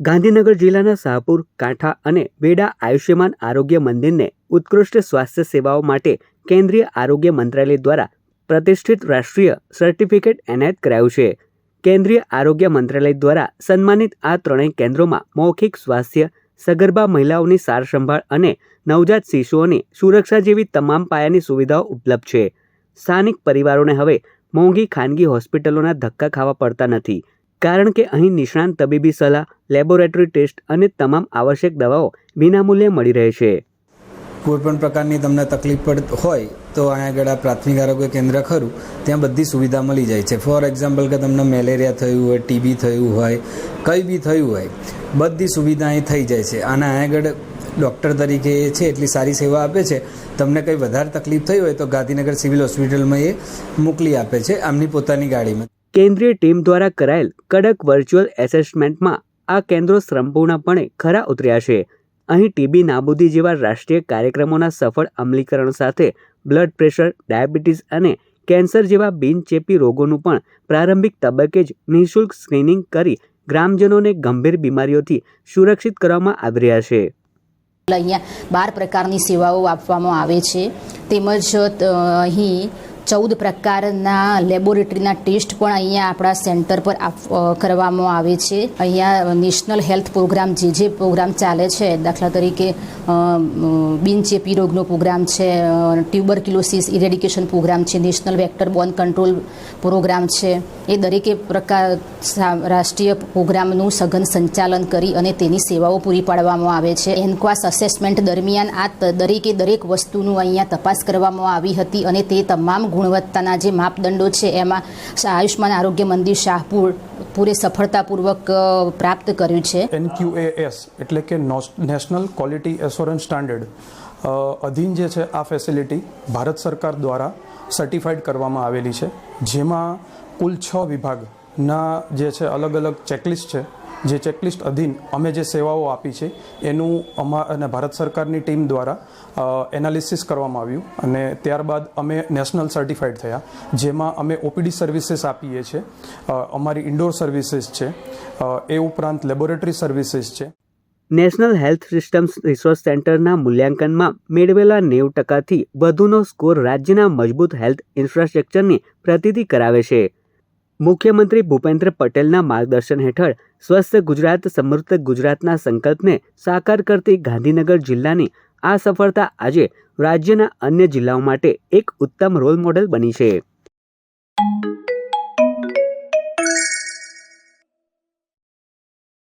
ગાંધીનગર જિલ્લાના શાહપુર, કાંઠા અને વેડા આયુષ્યમાન આરોગ્ય મંદિરને ઉત્કૃષ્ટ સ્વાસ્થ્ય સેવાઓ માટે કેન્દ્રીય આરોગ્ય મંત્રાલય દ્વારા પ્રતિષ્ઠિત રાષ્ટ્રીય સર્ટિફિકેટ એનાયત કરાયું છે. કેન્દ્રીય આરોગ્ય મંત્રાલય દ્વારા સન્માનિત આ ત્રણેય કેન્દ્રોમાં મૌખિક સ્વાસ્થ્ય, સગર્ભા મહિલાઓની સારસંભાળ અને નવજાત શિશુઓની સુરક્ષા જેવી તમામ પાયાની સુવિધાઓ ઉપલબ્ધ છે. સ્થાનિક પરિવારોને હવે મોંઘી ખાનગી હોસ્પિટલોના ધક્કા ખાવા પડતા નથી, કારણ કે અહીં નિષ્ણાંત તબીબી સલાહ, લેબોરેટરી ટેસ્ટ અને તમામ આવશ્યક દવાઓ વિનામૂલ્યે મળી રહે છે. કોઈપણ પ્રકારની તમને તકલીફ હોય તો અહીંયા આગળ આ પ્રાથમિક આરોગ્ય કેન્દ્ર ખરું, ત્યાં બધી સુવિધા મળી જાય છે. ફોર એક્ઝામ્પલ કે તમને મેલેરિયા થયું હોય, ટીબી થયું હોય, કંઈ બી થયું હોય, બધી સુવિધા અહીં થઈ જાય છે. અને અહીંયા આગળ ડૉક્ટર તરીકે એ છે એટલી સારી સેવા આપે છે. તમને કંઈ વધારે તકલીફ થઈ હોય તો ગાંધીનગર સિવિલ હોસ્પિટલમાં એ મોકલી આપે છે આમની પોતાની ગાડીમાં. કેન્દ્રીય ટીમ દ્વારા કરાયેલ કડક વર્ચ્યુઅલ એસેસમેન્ટમાં આ કેન્દ્રો સંપૂર્ણપણે ખરા ઉતર્યા છે. અહીં ટીબી નાબૂદી જેવા રાષ્ટ્રીય કાર્યક્રમોના સફળ અમલીકરણ સાથે બ્લડ પ્રેશર, ડાયાબિટીસ અને કેન્સર જેવા બિનચેપી રોગોનું પણ પ્રારંભિક તબક્કે જ નિઃશુલ્ક સ્ક્રીનિંગ કરી ગ્રામજનોને ગંભીર બીમારીઓથી સુરક્ષિત કરવામાં આવી રહ્યા છે. અહીંયા 12 પ્રકારની સેવાઓ આપવામાં આવે છે. તેમજ અહીં 14 પ્રકારના લેબોરેટરીના ટેસ્ટ પણ અહીંયા આપણા સેન્ટર પર કરવામાં આવે છે. અહીંયા નેશનલ હેલ્થ પ્રોગ્રામ જે પ્રોગ્રામ ચાલે છે, દાખલા તરીકે બિનચેપી રોગનો પ્રોગ્રામ છે, ટ્યુબરક્યુલોસિસ ઇરેડિકેશન પ્રોગ્રામ છે, national vector borne control program છે, એ દરેકે પ્રકાર રાષ્ટ્રીય પ્રોગ્રામનું સઘન સંચાલન કરી અને તેની સેવાઓ પૂરી પાડવામાં આવે છે. એનક્વાસ અસેસમેન્ટ દરમિયાન આ દરેક વસ્તુનું અહીંયા તપાસ કરવામાં આવી હતી અને તે તમામ ગુણવત્તાના જે માપદંડો છે એમાં આયુષ્માન આરોગ્ય મંદિર શાહપુર પૂરે સફળતાપૂર્વક પ્રાપ્ત કર્યું છે. NQAS એટલે કે નેશનલ ક્વોલિટી એશ્યોરન્સ સ્ટાન્ડર્ડ અધીન જે છે આ ફેસિલિટી ભારત સરકાર દ્વારા સર્ટિફાઈડ કરવામાં આવેલી છે, જેમાં કુલ 6 વિભાગના જે છે અલગ અલગ ચેકલિસ્ટ છે. જે ચેકલિસ્ટ અધીન અમે જે સેવાઓ આપી છે એનું અને ભારત સરકારની ટીમ દ્વારા એનાલિસિસ કરવામાં આવ્યું અને ત્યારબાદ અમે નેશનલ સર્ટિફાઈડ થયા, જેમાં અમે OPD સર્વિસીસ આપીએ છીએ, અમારી ઇન્ડોર સર્વિસીસ છે, એ ઉપરાંત લેબોરેટરી સર્વિસીસ છે. નેશનલ હેલ્થ સિસ્ટમ્સ રિસોર્સ સેન્ટરના મૂલ્યાંકનમાં મેળવેલા 90%થી વધુનો સ્કોર રાજ્યના મજબૂત હેલ્થ ઇન્ફ્રાસ્ટ્રક્ચરની પ્રતીતિ કરાવે છે. મુખ્યમંત્રી ભૂપેન્દ્ર પટેલના માર્ગદર્શન હેઠળ સ્વસ્થ ગુજરાત, સમૃદ્ધ ગુજરાતના સંકલ્પને સાકાર કરતી ગાંધીનગર જિલ્લાની આ સફળતા આજે રાજ્યના અન્ય જિલ્લાઓ માટે એક ઉત્તમ રોલ મોડેલ બની છે.